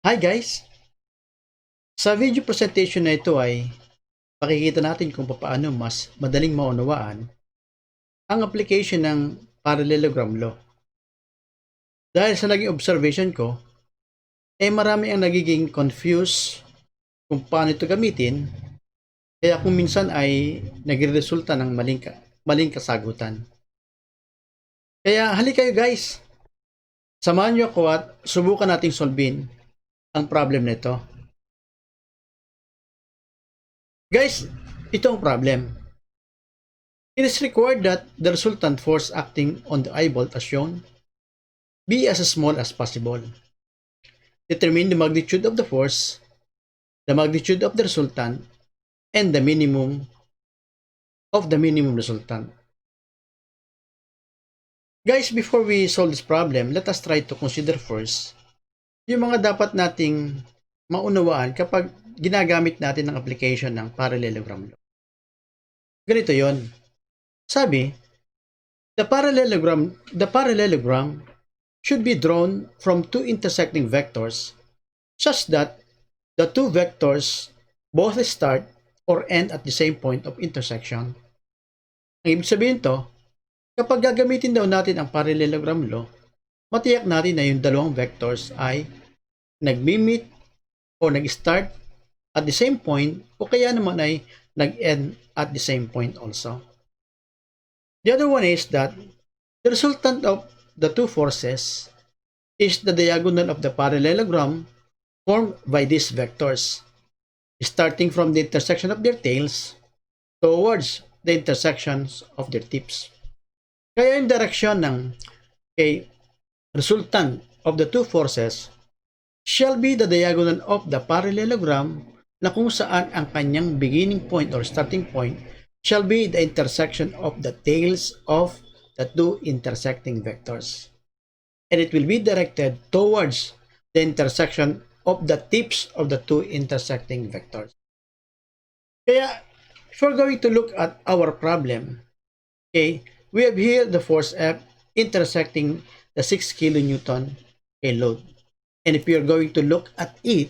Hi guys! Sa video presentation na ito ay pakikita natin kung paano mas madaling maunawaan ang application ng Parallelogram Law. Dahil sa naging observation ko, marami ang nagiging confused kung paano ito gamitin, kaya kung minsan ay nagre-resulta ng maling kasagutan. Kaya halika kayo guys, samahan niyo ako at subukan nating solvin ang problem nito. Guys, ito ang problem. It is required that the resultant force acting on the eye bolt as shown be as small as possible. Determine the magnitude of the force, the magnitude of the resultant, and the minimum of the minimum resultant. Guys, before we solve this problem, let us try to consider first yung mga dapat nating maunawaan kapag ginagamit natin ang application ng Parallelogram Law. Ganito yon. Sabi, the parallelogram should be drawn from two intersecting vectors such that the two vectors both start or end at the same point of intersection. Ang ibig sabihin to, kapag gagamitin daw natin ang parallelogram law, matiyak natin na yung dalawang vectors ay nag-meet o nag-start at the same point o kaya naman ay nag-end at the same point also. The other one is that the resultant of the two forces is the diagonal of the parallelogram formed by these vectors, starting from the intersection of their tails towards the intersections of their tips. Kaya yung direksyon ng resultant of the two forces shall be the diagonal of the parallelogram na kung saan ang kanyang beginning point or starting point shall be the intersection of the tails of the two intersecting vectors. And it will be directed towards the intersection of the tips of the two intersecting vectors. Kaya, if we're going to look at our problem, we have here the force F intersecting the 6 kilonewton load. And if you're going to look at it,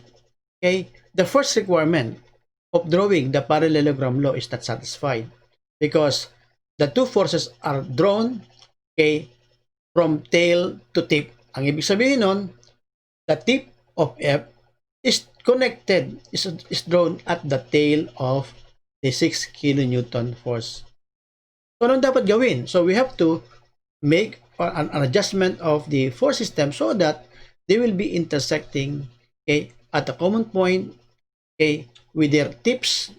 the first requirement of drawing the parallelogram law is not satisfied because the two forces are drawn from tail to tip. Ang ibig sabihin nun, the tip of F is connected, is drawn at the tail of the 6 kilonewton force. So, anong dapat gawin? So, we have to make an adjustment of the force system so that they will be intersecting at a common point with their tips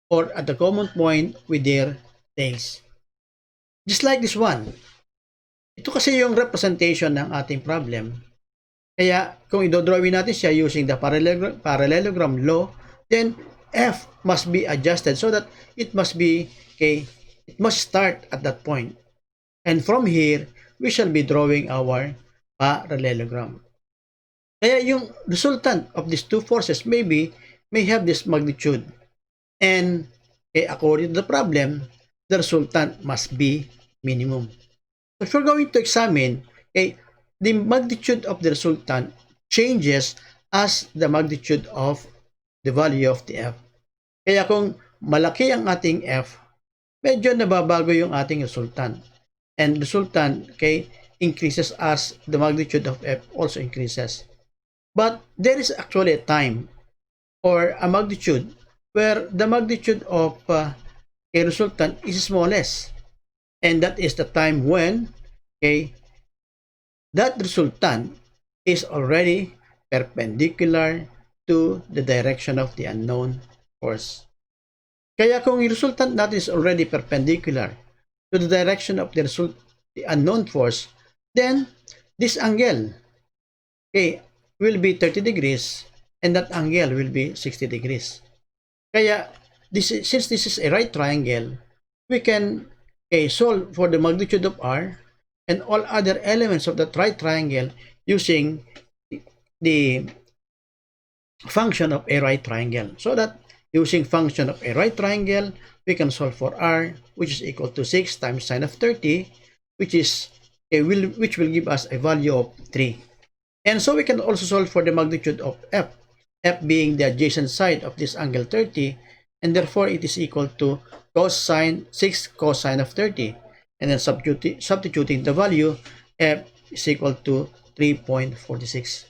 or at the common point with their tails. Just like this one. Ito kasi yung representation ng ating problem. Kaya kung idodrawin natin siya using the parallelogram law, then F must be adjusted so that it must be, it must start at that point. And from here, we shall be drawing our parallelogram. Kaya yung resultant of these two forces may have this magnitude. And according to the problem, the resultant must be minimum. So if we're going to examine, the magnitude of the resultant changes as the magnitude of the value of the F. Kaya kung malaki ang ating F, medyo nababago yung ating resultant. And resultant increases as the magnitude of F also increases. But there is actually a time or a magnitude where the magnitude of a resultant is smallest. And that is the time when that resultant is already perpendicular to the direction of the unknown force. Kaya kung yung resultant natin is already perpendicular to the direction of the unknown force, then this angle will be 30 degrees and that angle will be 60 degrees. Kaya since this is a right triangle, we can solve for the magnitude of R and all other elements of that right triangle using the function of a right triangle. So that using function of a right triangle, we can solve for R, which is equal to 6 times sine of 30, which will give us a value of 3. And so we can also solve for the magnitude of f, f being the adjacent side of this angle 30, and therefore it is equal to cosine 6 cosine of 30. And then substituting the value, f is equal to 3.46.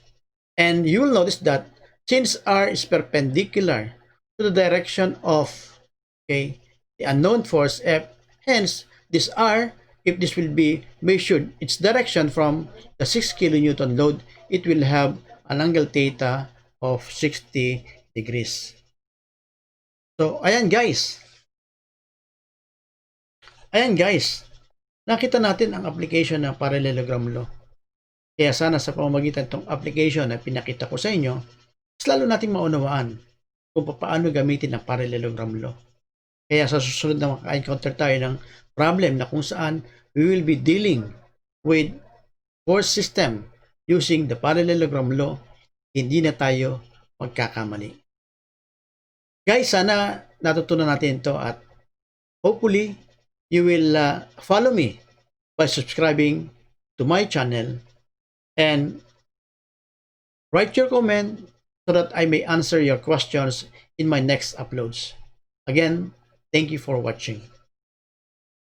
And you will notice that since r is perpendicular to the direction of, okay, the unknown force F, hence this r, if this will be measured its direction from the 6 kilonewton load, it will have an angle theta of 60 degrees. So ayan guys, nakita natin ang application ng parallelogram law. Kaya sana sa pamamagitan ng application na pinakita ko sa inyo, mas lalo nating maunawaan kung paano gamitin ang parallelogram law. Kaya sa susunod na maka-encounter tayo ng problem na kung saan we will be dealing with force system using the parallelogram law, hindi na tayo magkakamali. Guys, sana natutunan natin ito at hopefully you will follow me by subscribing to my channel and write your comment so that I may answer your questions in my next uploads. Again, thank you for watching.